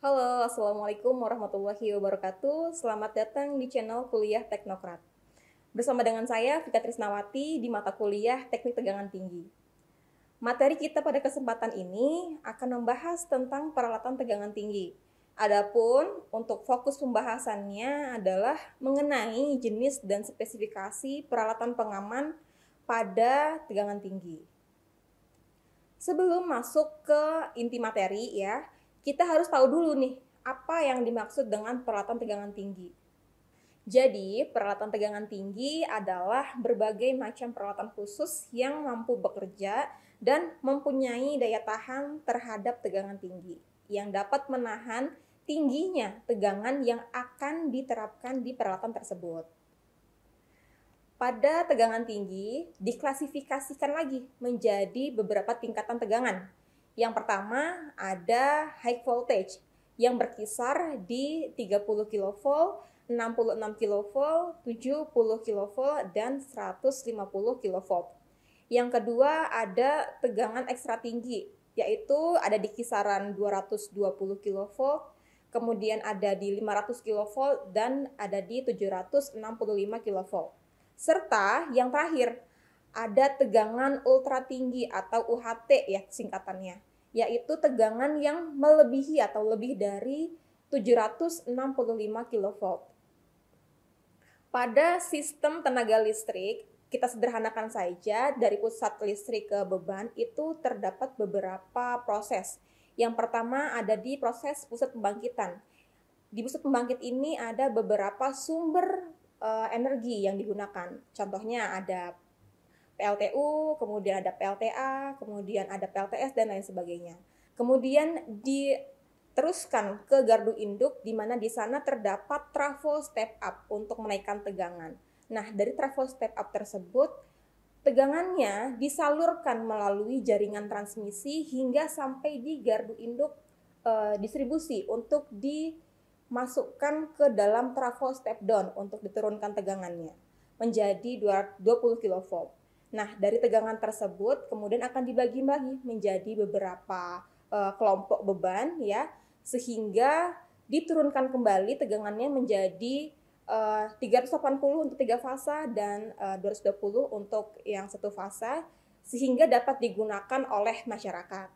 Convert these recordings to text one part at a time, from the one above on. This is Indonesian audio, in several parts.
Halo, Assalamualaikum warahmatullahi wabarakatuh. Selamat datang di channel Kuliah Teknokrat. Bersama dengan saya, Vika Trisnawati, di mata kuliah Teknik Tegangan Tinggi. Materi kita pada kesempatan ini akan membahas tentang peralatan tegangan tinggi. Adapun untuk fokus pembahasannya adalah mengenai jenis dan spesifikasi peralatan pengaman pada tegangan tinggi. Sebelum masuk ke inti materi ya, kita harus tahu dulu nih, apa yang dimaksud dengan peralatan tegangan tinggi. Jadi, peralatan tegangan tinggi adalah berbagai macam peralatan khusus yang mampu bekerja dan mempunyai daya tahan terhadap tegangan tinggi, yang dapat menahan tingginya tegangan yang akan diterapkan di peralatan tersebut. Pada tegangan tinggi, diklasifikasikan lagi menjadi beberapa tingkatan tegangan. Yang pertama ada high voltage yang berkisar di 30 kV, 66 kV, 70 kV, dan 150 kV. Yang kedua ada tegangan ekstra tinggi, yaitu ada di kisaran 220 kV, kemudian ada di 500 kV, dan ada di 765 kV. Serta yang terakhir, ada tegangan ultra tinggi atau UHT ya singkatannya, yaitu tegangan yang melebihi atau lebih dari 765 kV. Pada sistem tenaga listrik, kita sederhanakan saja dari pusat listrik ke beban itu terdapat beberapa proses. Yang pertama ada di proses pusat pembangkitan. Di pusat pembangkit ini ada beberapa sumber energi yang digunakan. Contohnya ada PLTU, kemudian ada PLTA, kemudian ada PLTS, dan lain sebagainya. Kemudian diteruskan ke gardu induk, di mana di sana terdapat trafo step up untuk menaikkan tegangan. Nah, dari trafo step up tersebut, tegangannya disalurkan melalui jaringan transmisi hingga sampai di gardu induk distribusi untuk dimasukkan ke dalam trafo step down untuk diturunkan tegangannya menjadi 20 kV. Nah, dari tegangan tersebut kemudian akan dibagi-bagi menjadi beberapa kelompok beban ya, sehingga diturunkan kembali tegangannya menjadi 380 untuk 3 fasa dan 220 untuk yang satu fasa, sehingga dapat digunakan oleh masyarakat.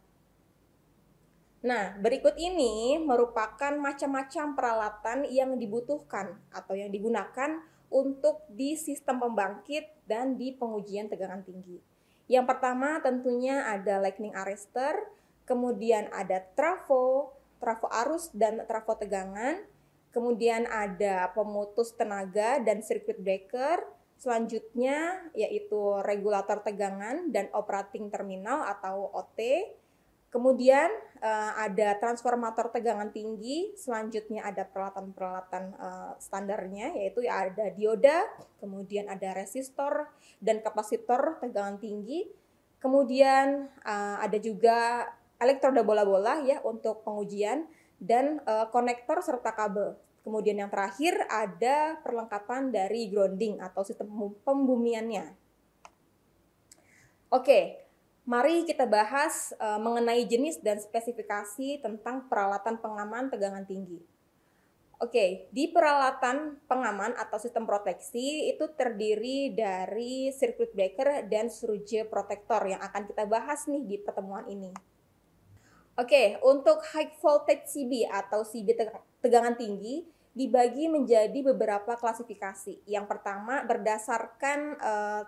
Nah, berikut ini merupakan macam-macam peralatan yang dibutuhkan atau yang digunakan untuk di sistem pembangkit dan di pengujian tegangan tinggi. Yang pertama tentunya ada lightning arrestor, kemudian ada trafo arus dan trafo tegangan, kemudian ada pemutus tenaga dan circuit breaker, selanjutnya yaitu regulator tegangan dan operating terminal atau OT. Kemudian ada transformator tegangan tinggi, selanjutnya ada peralatan-peralatan standarnya, yaitu ada dioda, kemudian ada resistor dan kapasitor tegangan tinggi. Kemudian ada juga elektroda bola-bola ya untuk pengujian, dan konektor serta kabel. Kemudian yang terakhir ada perlengkapan dari grounding atau sistem pembumiannya. Oke. Mari kita bahas mengenai jenis dan spesifikasi tentang peralatan pengaman tegangan tinggi. Oke, di peralatan pengaman atau sistem proteksi itu terdiri dari circuit breaker dan surge protector yang akan kita bahas nih di pertemuan ini. Oke, untuk high voltage CB atau CB tegangan tinggi dibagi menjadi beberapa klasifikasi. Yang pertama berdasarkan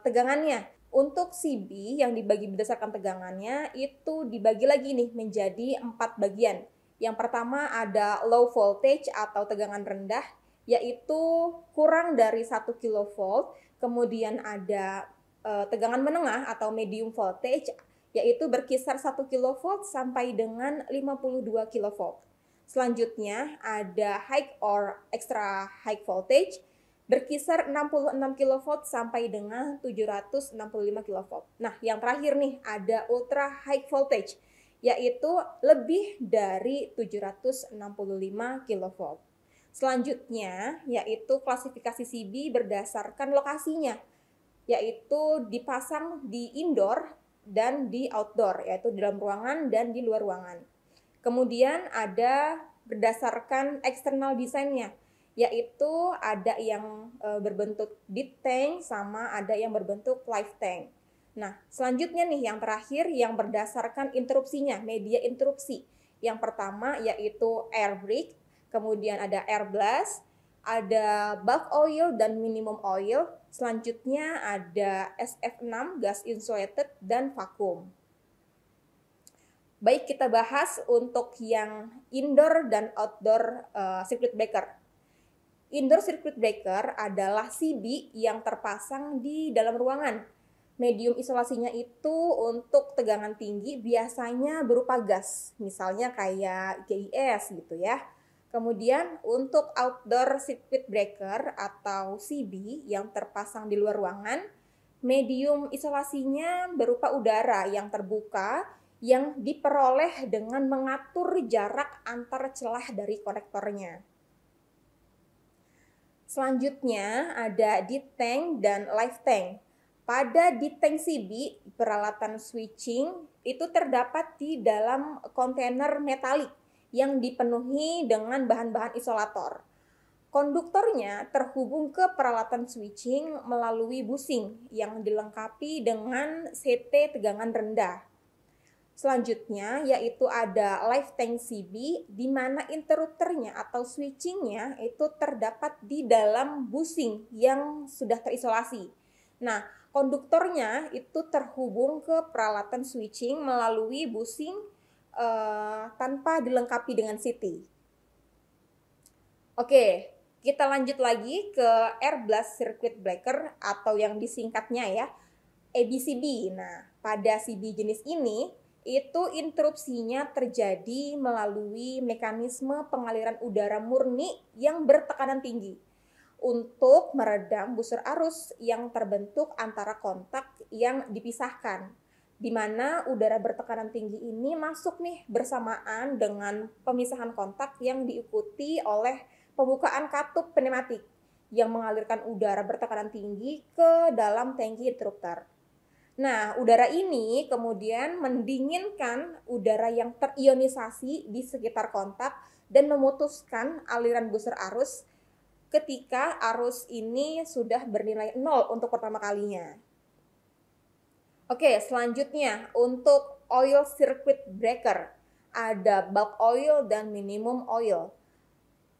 tegangannya. Untuk CB yang dibagi berdasarkan tegangannya itu dibagi lagi nih menjadi 4 bagian. Yang pertama ada low voltage atau tegangan rendah, yaitu kurang dari 1 kV. Kemudian ada tegangan menengah atau medium voltage, yaitu berkisar 1 kV sampai dengan 52 kV. Selanjutnya ada high or extra high voltage, berkisar 66 kV sampai dengan 765 kV. Nah, yang terakhir nih ada ultra high voltage, yaitu lebih dari 765 kV. Selanjutnya yaitu klasifikasi CB berdasarkan lokasinya, yaitu dipasang di indoor dan di outdoor, yaitu di dalam ruangan dan di luar ruangan. Kemudian ada berdasarkan eksternal desainnya, yaitu ada yang berbentuk deep tank sama ada yang berbentuk live tank. Nah, selanjutnya nih yang terakhir yang berdasarkan interupsinya, media interupsi. Yang pertama yaitu air break, kemudian ada air blast, ada bulk oil dan minimum oil, selanjutnya ada SF6 gas insulated dan vakum. Baik, kita bahas untuk yang indoor dan outdoor circuit breaker. Indoor circuit breaker adalah CB yang terpasang di dalam ruangan. Medium isolasinya itu untuk tegangan tinggi biasanya berupa gas, misalnya kayak GIS gitu ya. Kemudian untuk outdoor circuit breaker atau CB yang terpasang di luar ruangan, medium isolasinya berupa udara yang terbuka yang diperoleh dengan mengatur jarak antar celah dari konektornya. Selanjutnya ada deep tank dan live tank. Pada deep tank CB, peralatan switching itu terdapat di dalam kontainer metalik yang dipenuhi dengan bahan-bahan isolator. Konduktornya terhubung ke peralatan switching melalui busing yang dilengkapi dengan CT tegangan rendah. Selanjutnya yaitu ada live tank CB di mana interrupternya atau switchingnya itu terdapat di dalam busing yang sudah terisolasi. Nah, konduktornya itu terhubung ke peralatan switching melalui busing tanpa dilengkapi dengan CT. Oke, kita lanjut lagi ke air blast circuit breaker atau yang disingkatnya ya, ABCB. Nah, pada CB jenis ini itu interupsinya terjadi melalui mekanisme pengaliran udara murni yang bertekanan tinggi untuk meredam busur arus yang terbentuk antara kontak yang dipisahkan, di mana udara bertekanan tinggi ini masuk nih bersamaan dengan pemisahan kontak yang diikuti oleh pembukaan katup pneumatik yang mengalirkan udara bertekanan tinggi ke dalam tangki interrupter. Nah, udara ini kemudian mendinginkan udara yang terionisasi di sekitar kontak dan memutuskan aliran busur arus ketika arus ini sudah bernilai 0 untuk pertama kalinya. Oke, selanjutnya untuk oil circuit breaker, ada bulk oil dan minimum oil.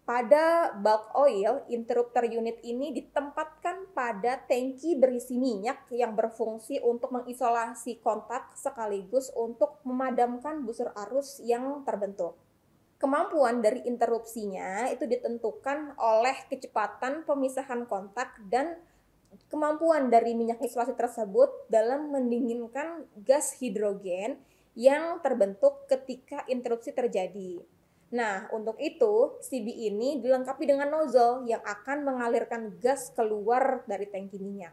Pada bulk oil, interrupter unit ini ditempatkan pada tangki berisi minyak yang berfungsi untuk mengisolasi kontak sekaligus untuk memadamkan busur arus yang terbentuk. Kemampuan dari interupsinya itu ditentukan oleh kecepatan pemisahan kontak dan kemampuan dari minyak isolasi tersebut dalam mendinginkan gas hidrogen yang terbentuk ketika interupsi terjadi. Nah, untuk itu, CB ini dilengkapi dengan nozzle yang akan mengalirkan gas keluar dari tangki minyak.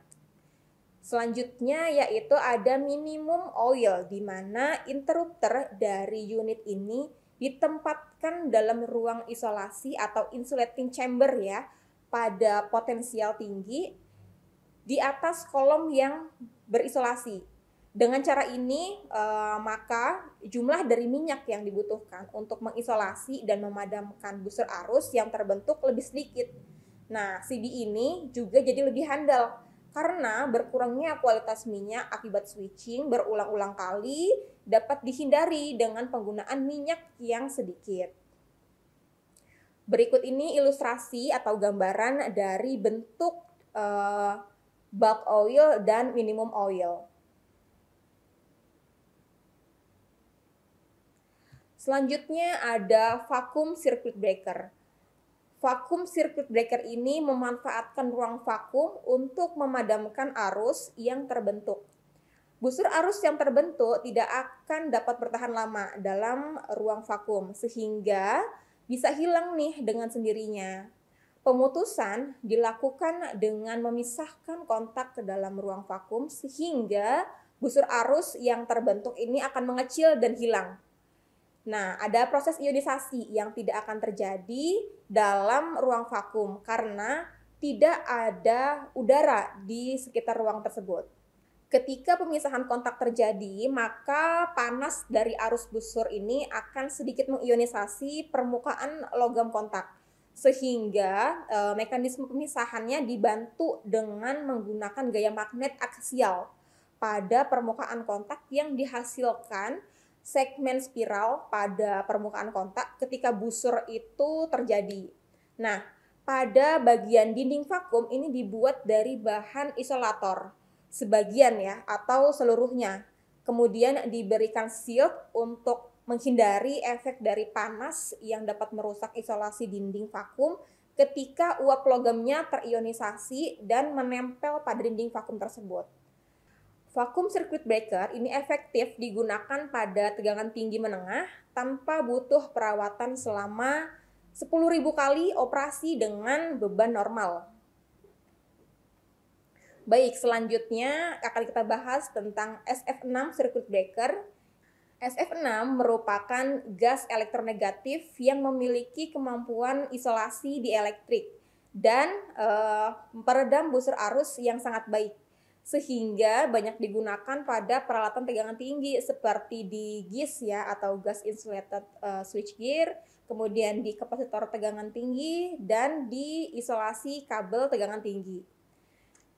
Selanjutnya yaitu ada minimum oil, di mana interrupter dari unit ini ditempatkan dalam ruang isolasi atau insulating chamber ya, pada potensial tinggi di atas kolom yang berisolasi. Dengan cara ini, maka jumlah dari minyak yang dibutuhkan untuk mengisolasi dan memadamkan busur arus yang terbentuk lebih sedikit. Nah, CB ini juga jadi lebih handal karena berkurangnya kualitas minyak akibat switching berulang-ulang kali dapat dihindari dengan penggunaan minyak yang sedikit. Berikut ini ilustrasi atau gambaran dari bentuk bulk oil dan minimum oil. Selanjutnya ada vacuum circuit breaker. Vacuum circuit breaker ini memanfaatkan ruang vakum untuk memadamkan arus yang terbentuk. Busur arus yang terbentuk tidak akan dapat bertahan lama dalam ruang vakum sehingga bisa hilang nih dengan sendirinya. Pemutusan dilakukan dengan memisahkan kontak ke dalam ruang vakum sehingga busur arus yang terbentuk ini akan mengecil dan hilang. Nah, ada proses ionisasi yang tidak akan terjadi dalam ruang vakum karena tidak ada udara di sekitar ruang tersebut. Ketika pemisahan kontak terjadi, maka panas dari arus busur ini akan sedikit mengionisasi permukaan logam kontak, sehingga mekanisme pemisahannya dibantu dengan menggunakan gaya magnet aksial pada permukaan kontak yang dihasilkan segmen spiral pada permukaan kontak ketika busur itu terjadi. Nah, pada bagian dinding vakum ini dibuat dari bahan isolator sebagian ya atau seluruhnya. Kemudian diberikan shield untuk menghindari efek dari panas yang dapat merusak isolasi dinding vakum ketika uap logamnya terionisasi dan menempel pada dinding vakum tersebut. Vacuum circuit breaker ini efektif digunakan pada tegangan tinggi menengah tanpa butuh perawatan selama 10.000 kali operasi dengan beban normal. Baik, selanjutnya akan kita bahas tentang SF6 circuit breaker. SF6 merupakan gas elektronegatif yang memiliki kemampuan isolasi dielektrik dan peredam busur arus yang sangat baik, sehingga banyak digunakan pada peralatan tegangan tinggi seperti di GIS ya atau gas insulated switchgear, kemudian di kapasitor tegangan tinggi dan di isolasi kabel tegangan tinggi.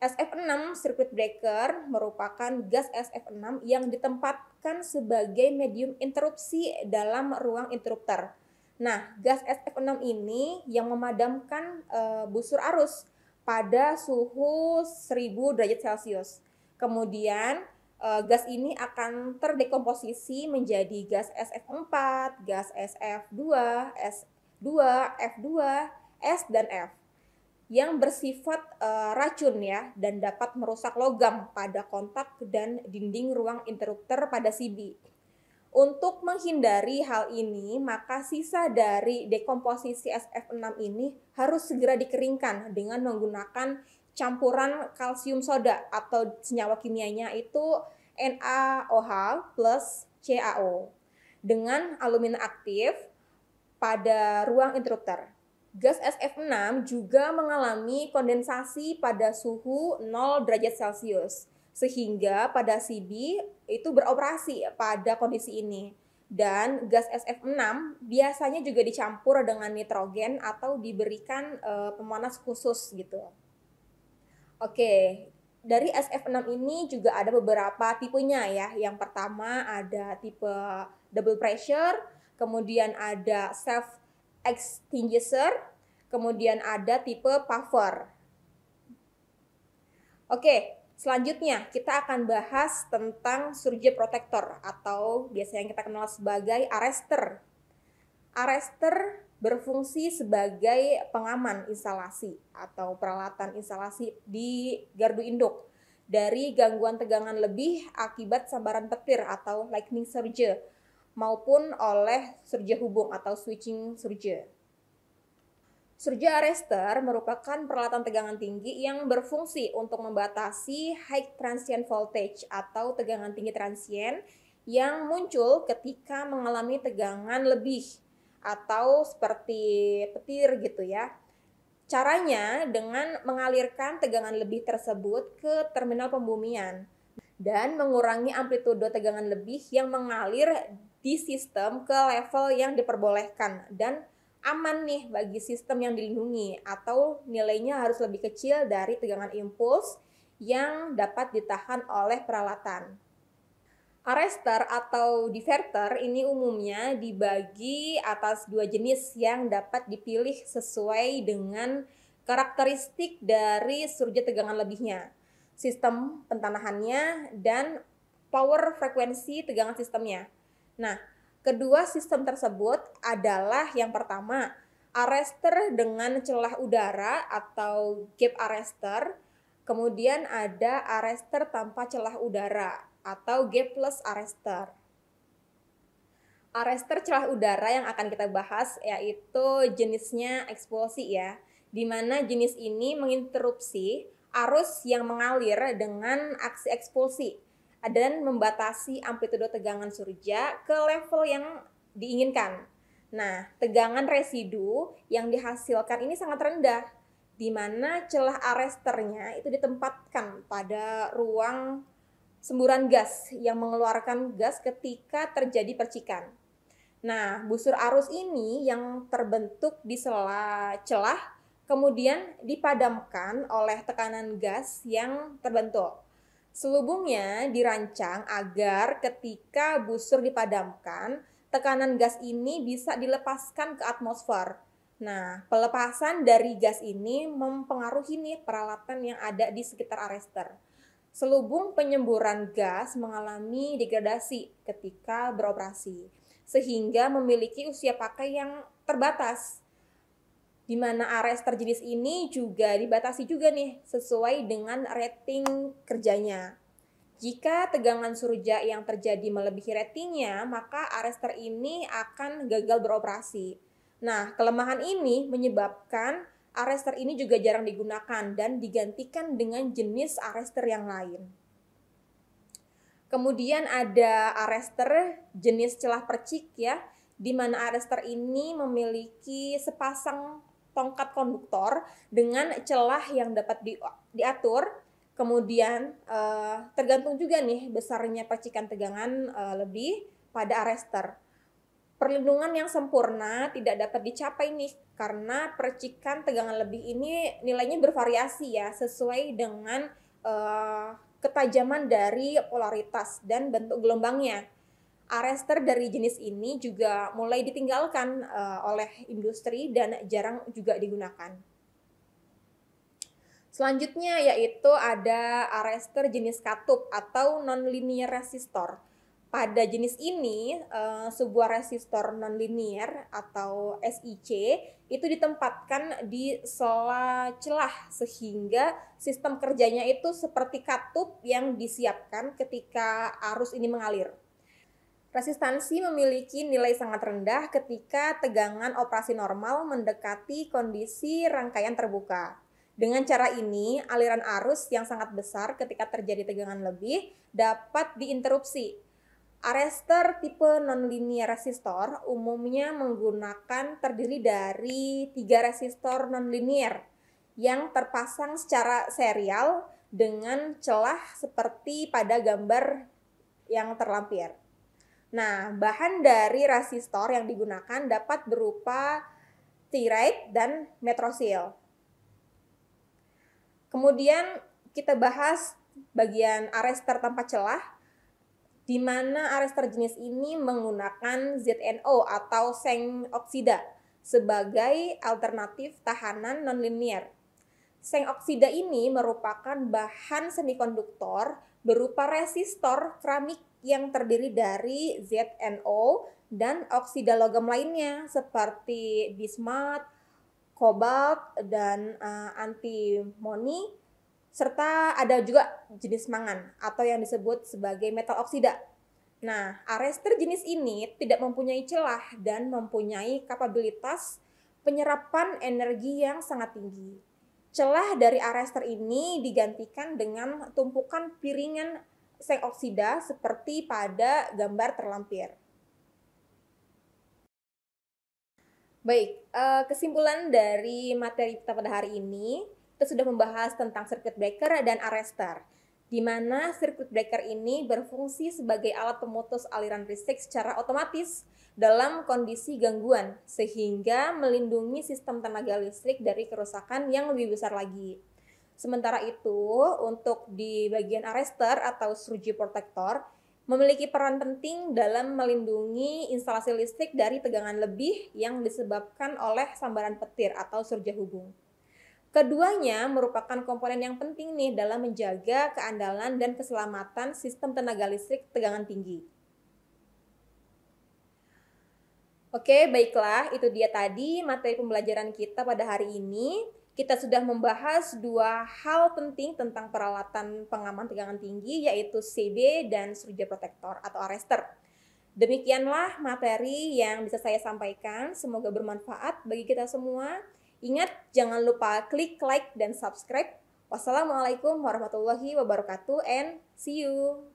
SF6 circuit breaker merupakan gas SF6 yang ditempatkan sebagai medium interupsi dalam ruang interrupter. Nah, gas SF6 ini yang memadamkan busur arus pada suhu 1000 derajat Celcius. Kemudian gas ini akan terdekomposisi menjadi gas SF4, gas SF2, S2, F2, S dan F yang bersifat racun ya dan dapat merusak logam pada kontak dan dinding ruang interrupter pada CB. Untuk menghindari hal ini, maka sisa dari dekomposisi SF6 ini harus segera dikeringkan dengan menggunakan campuran kalsium soda atau senyawa kimianya itu NaOH plus CaO dengan alumina aktif pada ruang interrupter. Gas SF6 juga mengalami kondensasi pada suhu 0 derajat Celcius, sehingga pada CB itu beroperasi pada kondisi ini. Dan gas SF6 biasanya juga dicampur dengan nitrogen atau diberikan pemanas khusus gitu. Oke, dari SF6 ini juga ada beberapa tipenya ya. Yang pertama ada tipe double pressure, kemudian ada self extinguisher, kemudian ada tipe puffer. Oke, selanjutnya kita akan bahas tentang surge protector atau biasa yang kita kenal sebagai arrestor. Arrestor berfungsi sebagai pengaman instalasi atau peralatan instalasi di gardu induk dari gangguan tegangan lebih akibat sambaran petir atau lightning surge maupun oleh surge hubung atau switching surge. Surge arrestor merupakan peralatan tegangan tinggi yang berfungsi untuk membatasi high transient voltage atau tegangan tinggi transient yang muncul ketika mengalami tegangan lebih atau seperti petir gitu ya. Caranya dengan mengalirkan tegangan lebih tersebut ke terminal pembumian dan mengurangi amplitudo tegangan lebih yang mengalir di sistem ke level yang diperbolehkan dan aman nih bagi sistem yang dilindungi atau nilainya harus lebih kecil dari tegangan impuls yang dapat ditahan oleh peralatan. Arrestor atau diverter ini umumnya dibagi atas dua jenis yang dapat dipilih sesuai dengan karakteristik dari surge tegangan lebihnya, sistem pentanahannya, dan power frekuensi tegangan sistemnya. Nah, kedua sistem tersebut adalah yang pertama, arrestor dengan celah udara atau gap arrestor, kemudian ada arrestor tanpa celah udara atau gapless arrestor. Arrestor celah udara yang akan kita bahas yaitu jenisnya ekspulsi ya, di mana jenis ini menginterupsi arus yang mengalir dengan aksi ekspulsi dan membatasi amplitudo tegangan surja ke level yang diinginkan. Nah, tegangan residu yang dihasilkan ini sangat rendah, di mana celah arrestornya itu ditempatkan pada ruang semburan gas yang mengeluarkan gas ketika terjadi percikan. Nah, busur arus ini yang terbentuk di sela celah kemudian dipadamkan oleh tekanan gas yang terbentuk. Selubungnya dirancang agar ketika busur dipadamkan, tekanan gas ini bisa dilepaskan ke atmosfer. Nah, pelepasan dari gas ini mempengaruhi nih peralatan yang ada di sekitar arrester. Selubung penyemburan gas mengalami degradasi ketika beroperasi, sehingga memiliki usia pakai yang terbatas. Di mana arrester jenis ini juga dibatasi juga nih sesuai dengan rating kerjanya. Jika tegangan surja yang terjadi melebihi ratingnya, maka arrester ini akan gagal beroperasi. Nah, kelemahan ini menyebabkan arrester ini juga jarang digunakan dan digantikan dengan jenis arrester yang lain. Kemudian ada arrester jenis celah percik ya, di mana arrester ini memiliki sepasang tongkat konduktor dengan celah yang dapat diatur. Kemudian tergantung juga nih besarnya percikan tegangan lebih pada arrester. Perlindungan yang sempurna tidak dapat dicapai nih karena percikan tegangan lebih ini nilainya bervariasi ya sesuai dengan ketajaman dari polaritas dan bentuk gelombangnya. Arrester dari jenis ini juga mulai ditinggalkan oleh industri dan jarang juga digunakan. Selanjutnya yaitu ada arrester jenis katup atau non-linear resistor. Pada jenis ini, sebuah resistor non-linear atau SIC itu ditempatkan di sela celah sehingga sistem kerjanya itu seperti katup yang disiapkan ketika arus ini mengalir. Resistansi memiliki nilai sangat rendah ketika tegangan operasi normal mendekati kondisi rangkaian terbuka. Dengan cara ini, aliran arus yang sangat besar ketika terjadi tegangan lebih dapat diinterupsi. Arrester tipe non-linear resistor umumnya terdiri dari 3 resistor non-linear yang terpasang secara serial dengan celah seperti pada gambar yang terlampir. Nah, bahan dari resistor yang digunakan dapat berupa T-rate dan metrosil. Kemudian kita bahas bagian arrester tanpa celah, di mana arrester jenis ini menggunakan ZNO atau seng oksida sebagai alternatif tahanan nonlinear. Seng oksida ini merupakan bahan semikonduktor berupa resistor keramik yang terdiri dari ZNO dan oksida logam lainnya seperti bismut, kobalt, dan antimoni, serta ada juga jenis mangan atau yang disebut sebagai metal oksida. Nah, arrester jenis ini tidak mempunyai celah dan mempunyai kapabilitas penyerapan energi yang sangat tinggi. Celah dari arrester ini digantikan dengan tumpukan piringan seng oksida seperti pada gambar terlampir. Baik, kesimpulan dari materi kita pada hari ini, kita sudah membahas tentang circuit breaker dan arrester, di mana circuit breaker ini berfungsi sebagai alat pemutus aliran listrik secara otomatis dalam kondisi gangguan, sehingga melindungi sistem tenaga listrik dari kerusakan yang lebih besar lagi. Sementara itu, untuk di bagian arrester atau surge protector, memiliki peran penting dalam melindungi instalasi listrik dari tegangan lebih yang disebabkan oleh sambaran petir atau surja hubung. Keduanya merupakan komponen yang penting nih dalam menjaga keandalan dan keselamatan sistem tenaga listrik tegangan tinggi. Oke, baiklah, itu dia tadi materi pembelajaran kita pada hari ini. Kita sudah membahas 2 hal penting tentang peralatan pengaman tegangan tinggi, yaitu CB dan surge protector atau arrester. Demikianlah materi yang bisa saya sampaikan, semoga bermanfaat bagi kita semua. Ingat, jangan lupa klik like dan subscribe. Wassalamualaikum warahmatullahi wabarakatuh and see you.